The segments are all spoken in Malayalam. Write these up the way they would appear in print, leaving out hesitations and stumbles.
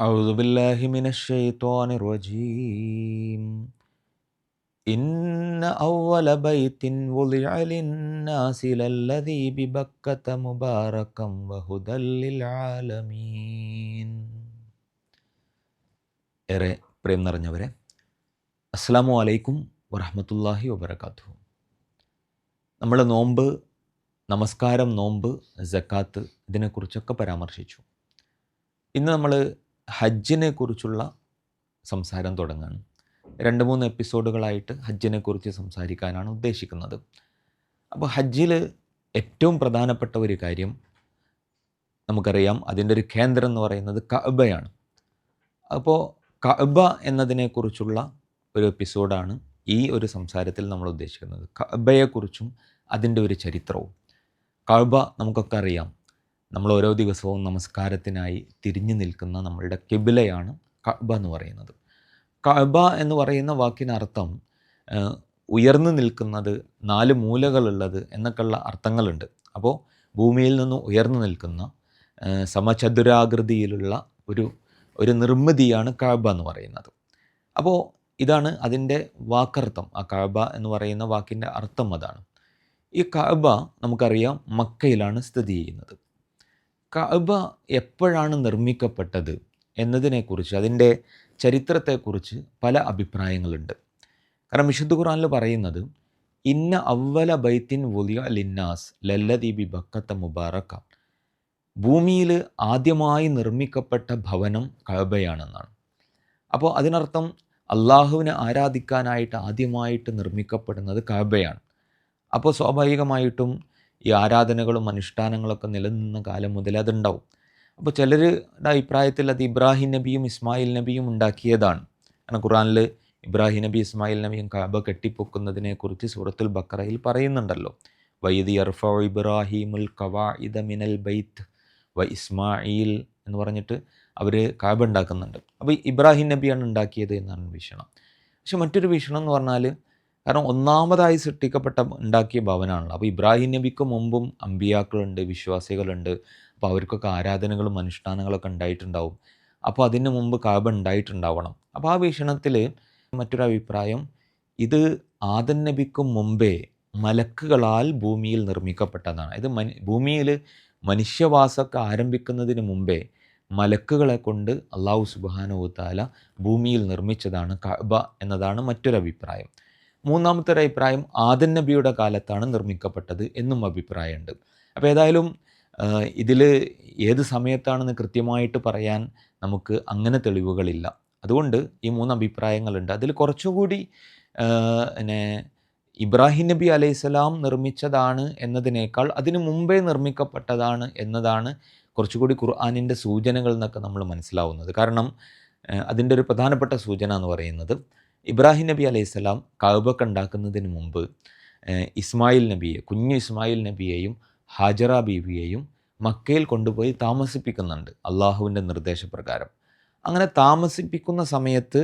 أعوذ بالله من الشيطان الرجيم إن أول بيت وضع للناس للذي ببكة مباركا وهدى للعالمين. ഏറെ പ്രേം നിറഞ്ഞവരെ, അസ്സലാമു അലൈക്കും വറഹ്മത്തുള്ളാഹി വബറകാതുഹു. നമ്മൾ നോമ്പ്, നമസ്കാരം, നോമ്പ്, സക്കാത്ത് ഇതിനെക്കുറിച്ചൊക്കെ പരാമർശിച്ചു. ഇന്ന് നമ്മൾ ഹജ്ജിനെ കുറിച്ചുള്ള സംസാരം തുടങ്ങുകയാണ്. 2-3 എപ്പിസോഡുകളായിട്ട് ഹജ്ജിനെക്കുറിച്ച് സംസാരിക്കാനാണ് ഉദ്ദേശിക്കുന്നത്. അപ്പോൾ ഹജ്ജിൽ ഏറ്റവും പ്രധാനപ്പെട്ട ഒരു കാര്യം നമുക്കറിയാം, അതിൻ്റെ ഒരു കേന്ദ്രം എന്ന് പറയുന്നത് കഅബയാണ്. അപ്പോൾ കഅബ എന്നതിനെക്കുറിച്ചുള്ള ഒരു എപ്പിസോഡാണ് ഈ ഒരു സംസാരത്തിൽ നമ്മൾ ഉദ്ദേശിക്കുന്നത്. കഅബയെക്കുറിച്ചും അതിൻ്റെ ഒരു ചരിത്രവും. കഅബ നമുക്കൊക്കെ അറിയാം, നമ്മൾ ഓരോ ദിവസവും നമസ്കാരത്തിനായി തിരിഞ്ഞു നിൽക്കുന്ന നമ്മളുടെ കിബിലയാണ് കഅബ എന്ന് പറയുന്നത്. കഅബ എന്ന് പറയുന്ന വാക്കിനർത്ഥം ഉയർന്നു നിൽക്കുന്നത്, 4 മൂലകളുള്ളത് എന്നൊക്കെയുള്ള അർത്ഥങ്ങളുണ്ട്. അപ്പോൾ ഭൂമിയിൽ നിന്ന് ഉയർന്നു നിൽക്കുന്ന സമചതുരാകൃതിയിലുള്ള ഒരു നിർമ്മിതിയാണ് കഅബ എന്ന് പറയുന്നത്. അപ്പോൾ ഇതാണ് അതിൻ്റെ വാക്കർത്ഥം. ആ കഅബ എന്ന് പറയുന്ന വാക്കിൻ്റെ അർത്ഥം അതാണ്. ഈ കഅബ നമുക്കറിയാം മക്കയിലാണ് സ്ഥിതി ചെയ്യുന്നത്. കഅബ എപ്പോഴാണ് നിർമ്മിക്കപ്പെട്ടത് എന്നതിനെക്കുറിച്ച്, അതിൻ്റെ ചരിത്രത്തെക്കുറിച്ച് പല അഭിപ്രായങ്ങളുണ്ട്. കാരണം വിശുദ്ധ ഖുർആനിൽ പറയുന്നത് ഇന്ന അവ്വല ബൈത്തിൻ വുദിഅ ലിന്നാസ് ലല്ലദീ ബിബക്കത്ത മുബാറക, ഭൂമിയിൽ ആദ്യമായി നിർമ്മിക്കപ്പെട്ട ഭവനം കഅബയാണെന്നാണ്. അപ്പോൾ അതിനർത്ഥം അള്ളാഹുവിനെ ആരാധിക്കാനായിട്ട് ആദ്യമായിട്ട് നിർമ്മിക്കപ്പെടുന്നത് കഅബയാണ്. അപ്പോൾ സ്വാഭാവികമായിട്ടും ഈ ആരാധനകളും അനുഷ്ഠാനങ്ങളൊക്കെ നിലനിന്ന കാലം മുതൽ അതുണ്ടാവും. അപ്പോൾ ചിലരുടെ അഭിപ്രായത്തിൽ അത് ഇബ്രാഹിം നബിയും ഇസ്മായിൽ നബിയും ഉണ്ടാക്കിയതാണ്. കാരണം ഖുർആനിൽ ഇബ്രാഹിം നബി ഇസ്മായിൽ നബിയും കഅബ കെട്ടിപ്പൊക്കുന്നതിനെക്കുറിച്ച് സൂറത്തുൽ ബഖറയിൽ പറയുന്നുണ്ടല്ലോ. വൈദി യർഫഉ ഇബ്രാഹിമുൽ ഖവാഇദ മിനൽ ബൈത്ത് വ ഇസ്മായിൽ എന്ന് പറഞ്ഞിട്ട് അവർ കഅബ ഉണ്ടാക്കുന്നുണ്ട്. അപ്പോൾ ഇബ്രാഹിം നബിയാണ് ഉണ്ടാക്കിയത് എന്നാണ് വീക്ഷണം. പക്ഷെ മറ്റൊരു വീക്ഷണം എന്ന് പറഞ്ഞാൽ, കാരണം ഒന്നാമതായി ഉണ്ടാക്കിയ ഭവനാണല്ലോ. അപ്പോൾ ഇബ്രാഹിം നബിക്ക് മുമ്പും അമ്പിയാക്കളുണ്ട്, വിശ്വാസികളുണ്ട്. അപ്പോൾ അവർക്കൊക്കെ ആരാധനകളും അനുഷ്ഠാനങ്ങളൊക്കെ ഉണ്ടായിട്ടുണ്ടാവും. അപ്പോൾ അതിന് മുമ്പ് കഅബ ഉണ്ടായിട്ടുണ്ടാവണം. അപ്പോൾ ആ വീക്ഷണത്തിൽ മറ്റൊരു അഭിപ്രായം, ഇത് ആദം നബിക്കും മുമ്പേ മലക്കുകളാൽ ഭൂമിയിൽ നിർമ്മിക്കപ്പെട്ടതാണ്. ഇത് ഭൂമിയിൽ മനുഷ്യവാസമൊക്കെ ആരംഭിക്കുന്നതിന് മുമ്പേ മലക്കുകളെ കൊണ്ട് അള്ളാഹു സുബ്ഹാനഹു വ തആല ഭൂമിയിൽ നിർമ്മിച്ചതാണ് കഅബ എന്നതാണ് മറ്റൊരു അഭിപ്രായം. മൂന്നാമത്തെ ഒരു അഭിപ്രായം, ആദം നബിയുടെ കാലത്താണ് നിർമ്മിക്കപ്പെട്ടത് എന്നും അഭിപ്രായമുണ്ട്. അപ്പോൾ ഏതായാലും ഇതിൽ ഏത് സമയത്താണെന്ന് കൃത്യമായിട്ട് പറയാൻ നമുക്ക് അങ്ങനെ തെളിവുകളില്ല. അതുകൊണ്ട് ഈ 3 അഭിപ്രായങ്ങളുണ്ട്. അതിൽ കുറച്ചുകൂടി പിന്നെ ഇബ്രാഹിം നബി അലൈഹിസ്സലാം നിർമ്മിച്ചതാണ് എന്നതിനേക്കാൾ അതിന് മുമ്പേ നിർമ്മിക്കപ്പെട്ടതാണ് എന്നതാണ് കുറച്ചുകൂടി ഖുർആനിൻ്റെ സൂചനകൾ എന്നൊക്കെ നമ്മൾ മനസ്സിലാവുന്നത്. കാരണം അതിൻ്റെ ഒരു പ്രധാനപ്പെട്ട സൂചന എന്ന് പറയുന്നത്, ഇബ്രാഹിം നബി അലൈഹിസ്സലാം കഅബ ഉണ്ടാക്കുന്നതിന് മുമ്പ് ഇസ്മായിൽ നബിയെ, കുഞ്ഞു ഇസ്മായിൽ നബിയെയും ഹാജറ ബീവിയെയും മക്കയിൽ കൊണ്ടുപോയി താമസിപ്പിക്കുന്നുണ്ട് അള്ളാഹുവിൻ്റെ നിർദ്ദേശപ്രകാരം. അങ്ങനെ താമസിപ്പിക്കുന്ന സമയത്ത്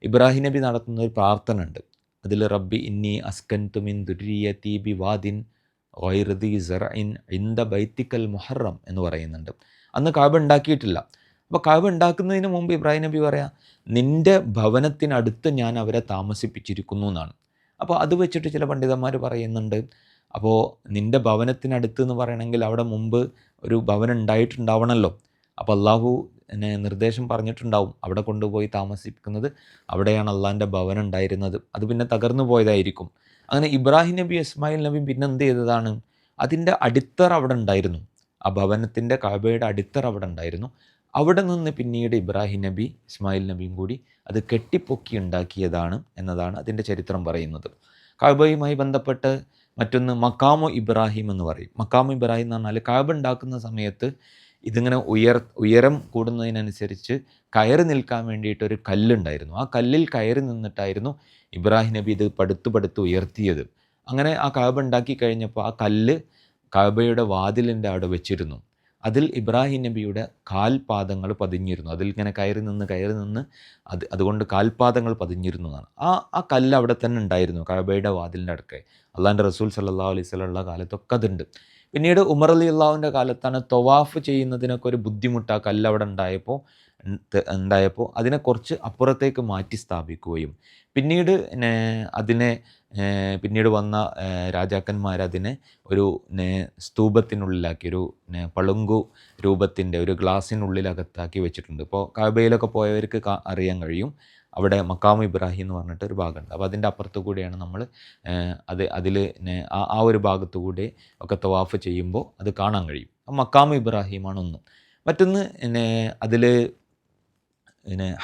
ഇബ്രാഹിം നബി നടത്തുന്ന ഒരു പ്രാർത്ഥന ഉണ്ട്. അതിൽ റബ്ബി ഇന്നി അസ്കൻതു മിൻ ദുരിയതി ബിവാദിൻ ഗൈറി ദി സറഇൻ ഇൻദ ബൈത്തിക്കൽ മുഹറം എന്ന് പറയുന്നുണ്ട്. അന്ന് കഅബ ഉണ്ടാക്കിയിട്ടില്ല. അപ്പോൾ കഅബ ഉണ്ടാക്കുന്നതിന് മുമ്പ് ഇബ്രാഹിം നബി പറയാം, നിൻ്റെ ഭവനത്തിനടുത്ത് ഞാൻ അവരെ താമസിപ്പിച്ചിരിക്കുന്നു എന്നാണ്. അപ്പോൾ അത് വെച്ചിട്ട് ചില പണ്ഡിതന്മാർ പറയുന്നുണ്ട്, അപ്പോൾ നിൻ്റെ ഭവനത്തിനടുത്ത് എന്ന് പറയണമെങ്കിൽ അവിടെ മുമ്പ് ഒരു ഭവനം ഉണ്ടായിട്ടുണ്ടാവണമല്ലോ. അപ്പോൾ അള്ളാഹു നിർദ്ദേശം പറഞ്ഞിട്ടുണ്ടാവും അവിടെ കൊണ്ടുപോയി താമസിപ്പിക്കുന്നത്, അവിടെയാണ് അള്ളാഹിൻ്റെ ഭവനം ഉണ്ടായിരുന്നത്. അത് പിന്നെ തകർന്നു പോയതായിരിക്കും. അങ്ങനെ ഇബ്രാഹിം നബി ഇസ്മായിൽ നബി പിന്നെ എന്ത് ചെയ്തതാണ്, അതിൻ്റെ അടിത്തറ അവിടെ ഉണ്ടായിരുന്നു. ആ ഭവനത്തിൻ്റെ കഅബയുടെ അടിത്തറ അവിടെ ഉണ്ടായിരുന്നു. അവിടെ നിന്ന് പിന്നീട് ഇബ്രാഹിം നബി ഇസ്മായിൽ നബിയും കൂടി അത് കെട്ടിപ്പൊക്കി ഉണ്ടാക്കിയതാണ് എന്നതാണ് അതിൻ്റെ ചരിത്രം പറയുന്നത്. കഅബയുമായി ബന്ധപ്പെട്ട് മറ്റൊന്ന് മക്കാമു ഇബ്രാഹിം എന്ന് പറയും. മക്കാമു ഇബ്രാഹിം എന്ന് പറഞ്ഞാൽ കഅബ ഉണ്ടാക്കുന്ന സമയത്ത് ഇതിങ്ങനെ ഉയരം കൂടുന്നതിനനുസരിച്ച് കയറി നിൽക്കാൻ വേണ്ടിയിട്ടൊരു കല്ലുണ്ടായിരുന്നു. ആ കല്ലിൽ കയറി നിന്നിട്ടായിരുന്നു ഇബ്രാഹിം നബി ഇത് പടുത്തു ഉയർത്തിയത്. അങ്ങനെ ആ കഅബ ഉണ്ടാക്കി കഴിഞ്ഞപ്പോൾ ആ കല്ല് കഅബയുടെ വാതിലിൻ്റെ അവിടെ വെച്ചിരുന്നു. അതിൽ ഇബ്രാഹിം നബിയുടെ കാൽപാദങ്ങൾ പതിഞ്ഞിരുന്നു. അതിൽ ഇങ്ങനെ കയറി നിന്ന് അതുകൊണ്ട് കാൽപാദങ്ങൾ പതിഞ്ഞിരുന്നു എന്നാണ്. ആ കല്ല് അവിടെ തന്നെ ഉണ്ടായിരുന്നു കഅബയുടെ വാതിലിൻ്റെ അടുക്കെ. അള്ളാഹിൻ്റെ റസൂൽ സല്ലല്ലാഹു അലൈഹി വസല്ലം ഉള്ള കാലത്തൊക്കെ അതുണ്ട്. പിന്നീട് ഉമർ റളിയല്ലാഹുവിൻ്റെ കാലത്താണ് തൊവാഫ് ചെയ്യുന്നതിനൊക്കെ ഒരു ബുദ്ധിമുട്ട് ആ കല്ല് അവിടെ ഉണ്ടായപ്പോൾ ഉണ്ടായപ്പോൾ അതിനെ കുറച്ച് അപ്പുറത്തേക്ക് മാറ്റി സ്ഥാപിക്കുകയും പിന്നീട് അതിനെ പിന്നീട് വന്ന രാജാക്കന്മാരതിനെ ഒരു സ്തൂപത്തിനുള്ളിലാക്കി, ഒരു പളുങ്കു രൂപത്തിൻ്റെ ഒരു ഗ്ലാസ്സിനുള്ളിലകത്താക്കി വെച്ചിട്ടുണ്ട്. ഇപ്പോൾ കഅബയിലൊക്കെ പോയവർക്ക് അറിയാൻ കഴിയും, അവിടെ മക്കാം ഇബ്രാഹിം എന്ന് പറഞ്ഞിട്ട് ഒരു ഭാഗമുണ്ട്. അപ്പോൾ അതിൻ്റെ അപ്പുറത്ത് കൂടെയാണ് നമ്മൾ അതിൽ ആ ഒരു ഭാഗത്തു കൂടെ ഒക്കെ തവാഫ് ചെയ്യുമ്പോൾ അത് കാണാൻ കഴിയും. മക്കാം ഇബ്രാഹിമാണ് ഒന്ന്. മറ്റൊന്ന് അതിൽ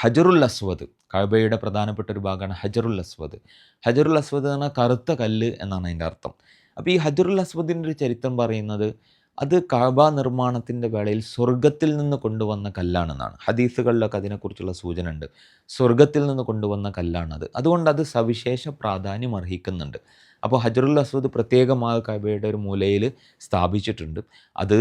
ഹജറുൽ അസ്വദ്, കഅബയുടെ പ്രധാനപ്പെട്ട ഒരു ഭാഗമാണ് ഹജറുൽ അസ്വദ്. ഹജറുൽ അസ്വദ് എന്ന് പറഞ്ഞാൽ കറുത്ത കല്ല് എന്നാണ് അതിൻ്റെ അർത്ഥം. അപ്പോൾ ഈ ഹജറുൽ അസ്വദിൻ്റെ ഒരു ചരിത്രം പറയുന്നത് അത് കഅബ നിർമ്മാണത്തിൻ്റെ വേളയിൽ സ്വർഗത്തിൽ നിന്ന് കൊണ്ടുവന്ന കല്ലാണെന്നാണ്. ഹദീസുകളിലൊക്കെ അതിനെക്കുറിച്ചുള്ള സൂചന ഉണ്ട്. സ്വർഗത്തിൽ നിന്ന് കൊണ്ടുവന്ന കല്ലാണത്. അതുകൊണ്ട് അത് സവിശേഷ പ്രാധാന്യം അർഹിക്കുന്നുണ്ട്. അപ്പോൾ ഹജറുൽ അസ്വദ് പ്രത്യേകമായ കഅബയുടെ ഒരു മൂലയിൽ സ്ഥാപിച്ചിട്ടുണ്ട്. അത്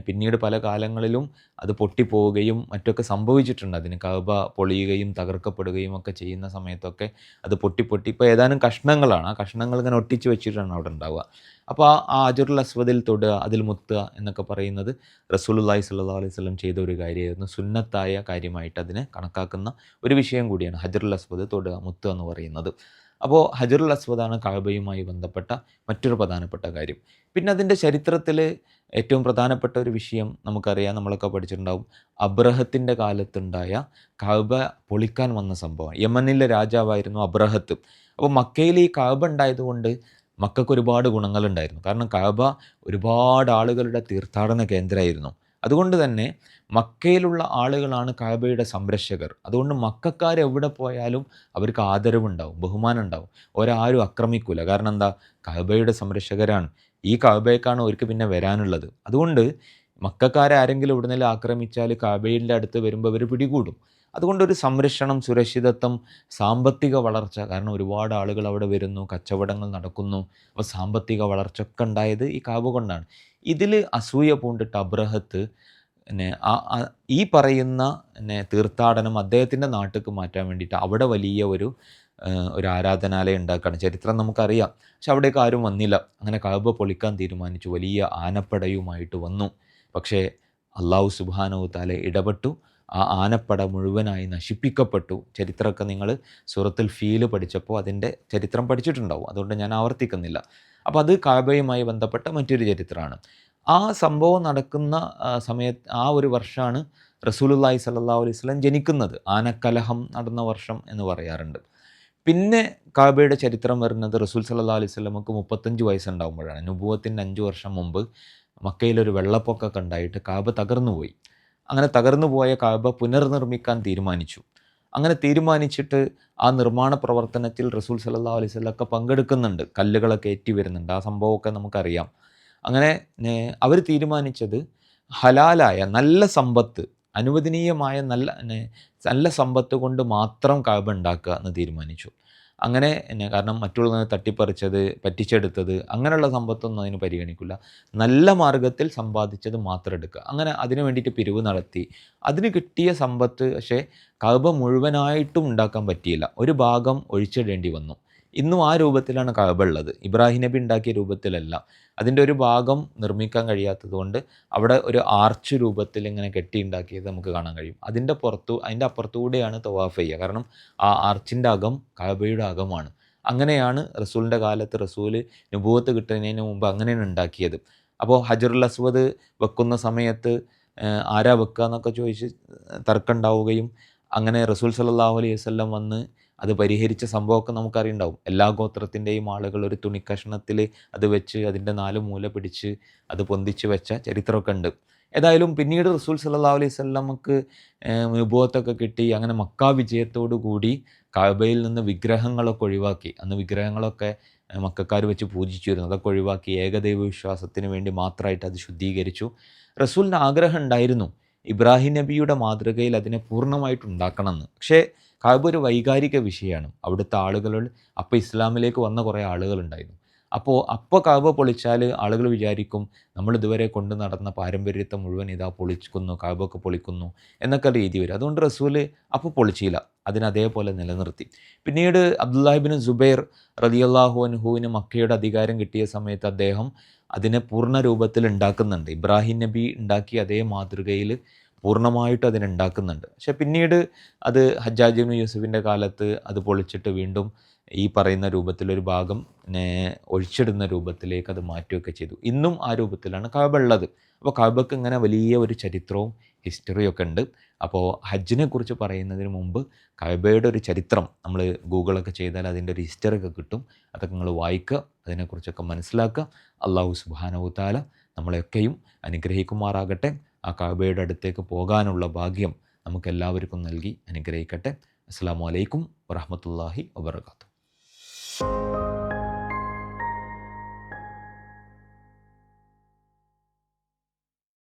പിന്നീട് പല കാലങ്ങളിലും അത് പൊട്ടിപ്പോവുകയും മറ്റൊക്കെ സംഭവിച്ചിട്ടുണ്ട്. അതിന് കഅബ പൊളിയുകയും തകർക്കപ്പെടുകയും ഒക്കെ ചെയ്യുന്ന സമയത്തൊക്കെ അത് പൊട്ടി ഇപ്പോൾ ഏതാനും കഷ്ണങ്ങളാണ്, ആ കഷ്ണങ്ങൾ ഇങ്ങനെ ഒട്ടിച്ച് വെച്ചിട്ടാണ് അവിടെ ഉണ്ടാവുക. അപ്പോൾ ആ ഹജറുൽ അസ്വദിൽ തൊടുക, അതിൽ മുത്തുക എന്നൊക്കെ പറയുന്നത് റസൂലുള്ളാഹി സ്വല്ലല്ലാഹു അലൈഹി വസല്ലം ചെയ്ത ഒരു കാര്യമായിരുന്നു. സുന്നത്തായ കാര്യമായിട്ട് അതിനെ കണക്കാക്കുന്ന ഒരു വിഷയം കൂടിയാണ് ഹജറുൽ അസ്വദ് തൊടുക, മുത്തുക എന്ന് പറയുന്നത്. അപ്പോൾ ഹജറുൽ അസ്വദാണ് കഅബയുമായി ബന്ധപ്പെട്ട മറ്റൊരു പ്രധാനപ്പെട്ട കാര്യം. പിന്നെ അതിൻ്റെ ചരിത്രത്തിൽ ഏറ്റവും പ്രധാനപ്പെട്ട ഒരു വിഷയം നമുക്കറിയാം, നമ്മളൊക്കെ പഠിച്ചിട്ടുണ്ടാവും. അബ്രഹത്തിൻ്റെ കാലത്തുണ്ടായ കഅബ പൊളിക്കാൻ വന്ന സംഭവം. യമനിലെ രാജാവായിരുന്നു അബ്രഹത്ത്. അപ്പോൾ മക്കയിൽ ഈ കഅബ ഉണ്ടായതുകൊണ്ട് മക്കൾക്ക് ഒരുപാട് ഗുണങ്ങളുണ്ടായിരുന്നു. കാരണം കഅബ ഒരുപാട് ആളുകളുടെ തീർത്ഥാടന കേന്ദ്രമായിരുന്നു. അതുകൊണ്ട് തന്നെ മക്കയിലുള്ള ആളുകളാണ് കഅബയുടെ സംരക്ഷകർ. അതുകൊണ്ട് മക്കക്കാർ എവിടെ പോയാലും അവർക്ക് ആദരവുണ്ടാവും, ബഹുമാനം ഉണ്ടാവും. ഒരാരും ആക്രമിക്കൂല. കാരണം എന്താ? കഅബയുടെ സംരക്ഷകരാണ്. ഈ കഅബയ്ക്കാണ് അവർക്ക് പിന്നെ വരാനുള്ളത്. അതുകൊണ്ട് മക്കക്കാരെ ആരെങ്കിലും എവിടുന്നെങ്കിലും ആക്രമിച്ചാൽ കഅബയുടെ അടുത്ത് വരുമ്പോൾ അവർ പിടികൂടും. അതുകൊണ്ടൊരു സംരക്ഷണം, സുരക്ഷിതത്വം, സാമ്പത്തിക വളർച്ച, കാരണം ഒരുപാട് ആളുകൾ അവിടെ വരുന്നു, കച്ചവടങ്ങൾ നടക്കുന്നു. അപ്പോൾ സാമ്പത്തിക വളർച്ച ഒക്കെ ഉണ്ടായത് ഈ കഅബ കൊണ്ടാണ്. ഇതിൽ അസൂയ പൂണ്ടിട്ട് അബ്രഹത്ത് ഈ പറയുന്ന തീർത്ഥാടനം അദ്ദേഹത്തിൻ്റെ നാട്ടിലേക്ക് മാറ്റാൻ വേണ്ടിയിട്ട് അവിടെ വലിയ ഒരു ആരാധനാലയം ഉണ്ടാക്കുകയാണ്. ചരിത്രം നമുക്കറിയാം. പക്ഷെ അവിടേക്ക് ആരും വന്നില്ല. അങ്ങനെ കഅബ പൊളിക്കാൻ തീരുമാനിച്ചു. വലിയ ആനപ്പടയുമായിട്ട് വന്നു. പക്ഷേ അല്ലാഹു സുബ്ഹാനഹു തആല ഇടപെട്ടു. ആ ആനപ്പട മുഴുവനായി നശിപ്പിക്കപ്പെട്ടു. ചരിത്രമൊക്കെ നിങ്ങൾ സൂറത്തുൽ ഫീൽ പഠിച്ചപ്പോൾ അതിൻ്റെ ചരിത്രം പഠിച്ചിട്ടുണ്ടാവും. അതുകൊണ്ട് ഞാൻ ആവർത്തിക്കുന്നില്ല. അപ്പോൾ അത് കഅബയുമായി ബന്ധപ്പെട്ട മറ്റൊരു ചരിത്രമാണ്. ആ സംഭവം നടക്കുന്ന സമയത്ത് ആ ഒരു വർഷമാണ് റസൂലുള്ളാഹി സ്വല്ലല്ലാഹു അലൈഹി വസല്ലം ജനിക്കുന്നത്. ആനക്കലഹം നടന്ന വർഷം എന്ന് പറയാറുണ്ട്. പിന്നെ കഅബയുടെ ചരിത്രം വരുന്നത് റസൂൽ സ്വല്ലല്ലാഹു അലൈഹി വസല്ലമക്ക് 35 വയസ്സുണ്ടാകുമ്പോഴാണ്. നുബുവത്തിൻ്റെ 5 വർഷം മുമ്പ് മക്കയിലൊരു വെള്ളപ്പൊക്കമൊക്കെ ഉണ്ടായിട്ട് കഅബ തകർന്നുപോയി. അങ്ങനെ തകർന്നു പോയ കഅബ പുനർനിർമ്മിക്കാൻ തീരുമാനിച്ചു. അങ്ങനെ തീരുമാനിച്ചിട്ട് ആ നിർമ്മാണ പ്രവർത്തനത്തിൽ റസൂൽ സല്ലല്ലാഹു അലൈഹി വസല്ലമൊക്കെ പങ്കെടുക്കുന്നുണ്ട്. കല്ലുകളൊക്കെ ഏറ്റി വരുന്നുണ്ട്. ആ സംഭവമൊക്കെ നമുക്കറിയാം. അങ്ങനെ അവർ തീരുമാനിച്ചത് ഹലാലായ നല്ല സമ്പത്ത്, അനുവദനീയമായ നല്ല സമ്പത്ത് കൊണ്ട് മാത്രം കഅബ ഉണ്ടാക്കുക എന്ന് തീരുമാനിച്ചു. അങ്ങനെ കാരണം മറ്റുള്ളവരെ തട്ടിപ്പറിച്ചത്, പറ്റിച്ചെടുത്തത്, അങ്ങനെയുള്ള സമ്പത്തൊന്നും അതിന് പരിഗണിക്കില്ല. നല്ല മാർഗത്തിൽ സമ്പാദിച്ചത് മാത്രം എടുക്കുക. അങ്ങനെ അതിനു വേണ്ടിയിട്ട് പിരിവ് നടത്തി. അതിന് കിട്ടിയ സമ്പത്ത് പക്ഷേ കഅബ മുഴുവനായിട്ടും ഉണ്ടാക്കാൻ പറ്റിയില്ല. ഒരു ഭാഗം ഒഴിച്ചിടേണ്ടി വന്നു. ഇന്നും ആ രൂപത്തിലാണ് കഅബ ഉള്ളത്. ഇബ്രാഹിം നബി ഉണ്ടാക്കിയ രൂപത്തിലല്ല. അതിൻ്റെ ഒരു ഭാഗം നിർമ്മിക്കാൻ കഴിയാത്തത് കൊണ്ട് അവിടെ ഒരു ആർച്ച് രൂപത്തിൽ ഇങ്ങനെ കെട്ടിയുണ്ടാക്കിയത് നമുക്ക് കാണാൻ കഴിയും. അതിൻ്റെ അപ്പുറത്തുകൂടെയാണ് തവാഫ് ചെയ്യുക. കാരണം ആ ആർച്ചിൻ്റെ അകം കഅബയുടെ അകമാണ്. അങ്ങനെയാണ് റസൂലിൻ്റെ കാലത്ത് റസൂല് നുബുവത്ത് കിട്ടുന്നതിന് മുമ്പ് അങ്ങനെയാണ് ഉണ്ടാക്കിയത്. അപ്പോൾ ഹജറുൽ അസ്വദ് വെക്കുന്ന സമയത്ത് ആരാ വെക്കുക എന്നൊക്കെ ചോദിച്ച് തർക്കം ഉണ്ടാവുകയും അങ്ങനെ റസൂൽ സല്ലല്ലാഹു അലൈഹി വസല്ലം വന്ന് അത് പരിഹരിച്ച സംഭവമൊക്കെ നമുക്കറിയുണ്ടാവും. എല്ലാ ഗോത്രത്തിൻ്റെയും ആളുകൾ ഒരു തുണിക്കഷ്ണത്തിൽ അത് വെച്ച് അതിൻ്റെ 4 മൂല പിടിച്ച് അത് പൊന്തിച്ച് വെച്ച ചരിത്രമൊക്കെ ഉണ്ട്. ഏതായാലും പിന്നീട് റസൂൽ സല്ലല്ലാഹു അലൈഹി വസല്ലമക്ക് നുബുവത്തൊക്കെ കിട്ടി. അങ്ങനെ മക്ക വിജയത്തോടു കൂടി കഅബയിൽ നിന്ന് വിഗ്രഹങ്ങളൊക്കെ ഒഴിവാക്കി. അന്ന് വിഗ്രഹങ്ങളൊക്കെ മക്കക്കാർ വെച്ച് പൂജിച്ചിരുന്നു. അതൊക്കെ ഒഴിവാക്കി ഏകദൈവ വിശ്വാസത്തിന് വേണ്ടി മാത്രമായിട്ട് അത് ശുദ്ധീകരിച്ചു. റസൂലിന് ആഗ്രഹം ഉണ്ടായിരുന്നു ഇബ്രാഹിം നബിയുടെ മാതൃകയിൽ അതിനെ പൂർണ്ണമായിട്ട് ഉണ്ടാക്കണമെന്ന്. പക്ഷേ കഅബ ഒരു വൈകാരിക വിഷയമാണ്. അവിടുത്തെ ആളുകൾ അപ്പോൾ ഇസ്ലാമിലേക്ക് വന്ന കുറേ ആളുകളുണ്ടായിരുന്നു. അപ്പോൾ കഅബ പൊളിച്ചാൽ ആളുകൾ വിചാരിക്കും നമ്മൾ ഇതുവരെ കൊണ്ട് നടന്ന പാരമ്പര്യത്തെ മുഴുവൻ ഇതാ പൊളിക്കുന്നു, കഅബയൊക്കെ പൊളിക്കുന്നു എന്നൊക്കെ രീതി വരും. അതുകൊണ്ട് റസൂല് അപ്പോൾ പൊളിച്ചില്ല, അതിനതേപോലെ നിലനിർത്തി. പിന്നീട് അബ്ദുല്ലാഹി ഇബ്നു സുബൈർ റളിയല്ലാഹു അൻഹുവിന് മക്കയുടെ അധികാരം കിട്ടിയ സമയത്ത് അദ്ദേഹം അതിനെ പൂർണ്ണ രൂപത്തിൽ ഉണ്ടാക്കുന്നുണ്ട്. ഇബ്രാഹിം നബി ഉണ്ടാക്കിയ അതേ മാതൃകയിൽ പൂർണ്ണമായിട്ടും അതിനുണ്ടാക്കുന്നുണ്ട്. പക്ഷെ പിന്നീട് അത് ഹജ്ജാജ് ഇബ്നു യൂസുഫിൻ്റെ കാലത്ത് അത് പൊളിച്ചിട്ട് വീണ്ടും ഈ പറയുന്ന രൂപത്തിലൊരു ഭാഗം ഒഴിച്ചിടുന്ന രൂപത്തിലേക്ക് അത് മാറ്റുകയൊക്കെ ചെയ്തു. ഇന്നും ആ രൂപത്തിലാണ് കഅബ ഉള്ളത്. അപ്പോൾ കഅബക്ക് ഇങ്ങനെ വലിയ ഒരു ചരിത്രവും ഹിസ്റ്ററിയൊക്കെ ഉണ്ട്. അപ്പോൾ ഹജ്ജിനെ കുറിച്ച് പറയുന്നതിന് മുമ്പ് കഅബയുടെ ഒരു ചരിത്രം നമ്മൾ ഗൂഗിളൊക്കെ ചെയ്താൽ അതിൻ്റെ ഒരു ഹിസ്റ്ററി ഒക്കെ കിട്ടും. അതൊക്കെ നിങ്ങൾ വായിക്കുക, അതിനെക്കുറിച്ചൊക്കെ മനസ്സിലാക്കുക. അല്ലാഹു സുബ്ഹാനഹു വ തആല നമ്മളെയൊക്കെയും അനുഗ്രഹിക്കുമാറാകട്ടെ. ആ കഅബയുടെ അടുത്തേക്ക് പോകാനുള്ള ഭാഗ്യം നമുക്കെല്ലാവർക്കും നൽകി അനുഗ്രഹിക്കട്ടെ. അസ്സലാമു അലൈക്കും വറഹ്മത്തുള്ളാഹി വബറകാതുഹു.